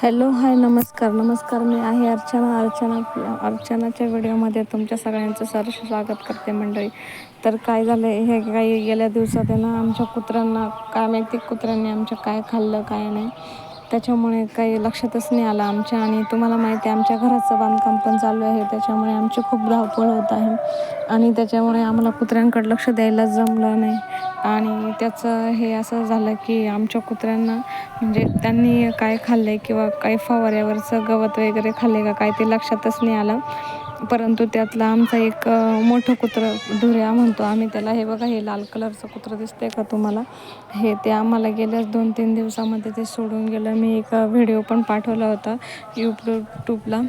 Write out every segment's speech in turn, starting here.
Hello, हाय, नमस्कार. मी आहे अर्चनाच्या व्हिडिओमध्ये तुमच्या सगळ्यांचं सहर्ष स्वागत करते मंडळी. तर काय झालं, हे काही गेल्या दिवसात आहे ना, आमच्या कुत्र्यांना काय माहिती, कुत्र्यांनी आमच्या काय खाल्लं काय नाही, त्याच्यामुळे काही लक्षातच नाही आलं आमच्या. आणि तुम्हाला माहिती आहे, आमच्या घराचं बांधकाम पण चालू आहे, त्याच्यामुळे आमची खूप धावपळ होत आहे आणि त्याच्यामुळे आम्हाला कुत्र्यांकडे लक्ष द्यायला जमलं नाही. आणि त्याचं हे असं झालं की आमच्या कुत्र्यांना म्हणजे त्यांनी काय खाल्लं आहे किंवा काही फवाऱ्यावरचं गवत वगैरे खाल्ले का काय ते लक्षातच नाही आलं. परंतु त्यातलं आमचं एक मोठं कुत्रं, धुऱ्या म्हणतो आम्ही त्याला, हे बघा, हे लाल कलरचं कुत्रं दिसतंय का तुम्हाला, हे ते आम्हाला गेल्याच 2-3 दिवसामध्ये ते सोडून गेलं. मी एक व्हिडिओ पण पाठवला होता यूट्यूबला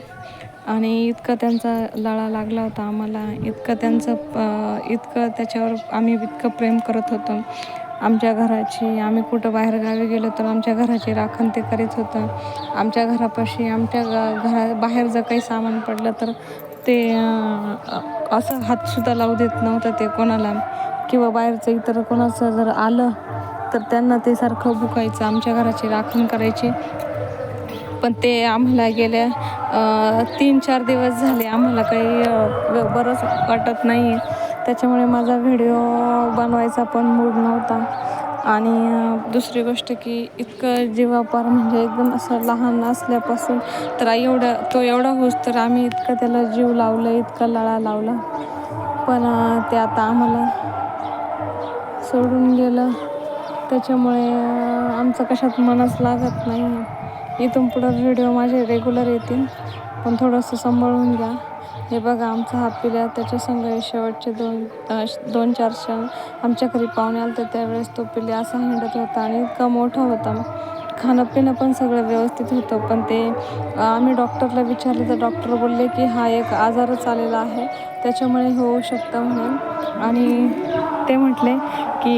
आणि इतकं त्यांचा लळा लागला होता आम्हाला, इतकं त्याच्यावर आम्ही इतकं प्रेम करत होतो. आमच्या घराची, आम्ही कुठं बाहेरगावी गेलो तर आमच्या घराची राखण ते करीत होतं. आमच्या घरापाशी, आमच्या घराबाहेर जर काही सामान पडलं तर ते असं हातसुद्धा लावू देत नव्हतं ते कोणाला, किंवा बाहेरचं इतर कोणाचं जर आलं तर त्यांना ते सारखं भुकायचं, आमच्या घराची राखण करायची. पण ते आम्हाला गेल्या 3-4 दिवस झाले आम्हाला काही बरंच वाटत नाही. त्याच्यामुळे माझा व्हिडिओ बनवायचा पण मूड नव्हता. आणि दुसरी गोष्ट की इतकं जीवापार, म्हणजे एकदम असं लहान असल्यापासून तर तो एवढा होस तर आम्ही इतकं त्याला जीव लावलं, इतका लळा लावला, पण ते आता आम्हाला सोडून गेलं. त्याच्यामुळे आमचं कशात मनच लागत नाही. इथून पुढं व्हिडिओ माझे रेग्युलर येतील, पण थोडंसं सांभाळून घ्या. हे बघा, आमचा हा पिल्या, त्याच्या संग शेवटचे 2-4 क्षण आमच्या घरी पाहुणे आले तर त्यावेळेस तो पिल्या असा हिंडत होता आणि इतका मोठा होता. खाणं पिणं पण सगळं व्यवस्थित होतं, पण ते आम्ही डॉक्टरला विचारलं तर डॉक्टर बोलले की हा एक आजारच आलेला आहे, त्याच्यामुळे होऊ शकतं म्हणून. आणि ते म्हटले की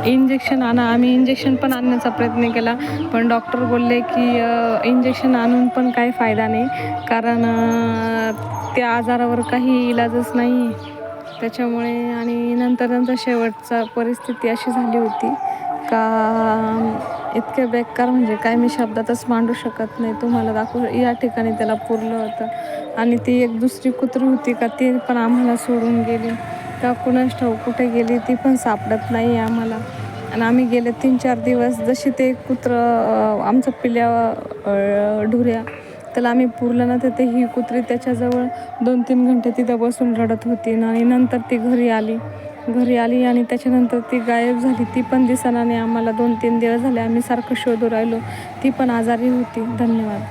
इंजेक्शन आणा. आम्ही इंजेक्शन पण आणण्याचा प्रयत्न केला, पण डॉक्टर बोलले की इंजेक्शन आणून पण काही फायदा नाही, कारण त्या आजारावर काही इलाजच नाही. त्याच्यामुळे आणि नंतर शेवटचा परिस्थिती अशी झाली होती का इतके बेकार, म्हणजे काय मी शब्दातच मांडू शकत नाही तुम्हाला. या ठिकाणी त्याला पुरलं होतं. आणि ती एक दुसरी कुत्री होती का, ती पण आम्हाला सोडून गेली का कुणास ठाऊक कुठे गेली, ती पण सापडत नाही आम्हाला. आणि आम्ही गेले 3-4 दिवस जशी ते कुत्रं आमचं पिल्या ढुऱ्या, त्याला आम्ही पुरलं ना, तर ते ही कुत्री त्याच्याजवळ 2-3 घंटे तिथं बसून रडत होती. आणि नंतर ती घरी आली आणि त्याच्यानंतर ती गायब झाली. ती पण दिसेना. आणि आम्हाला 2-3 दिवस झाले आम्ही सारखं शोधू राहिलो, ती पण आजारी होती. धन्यवाद.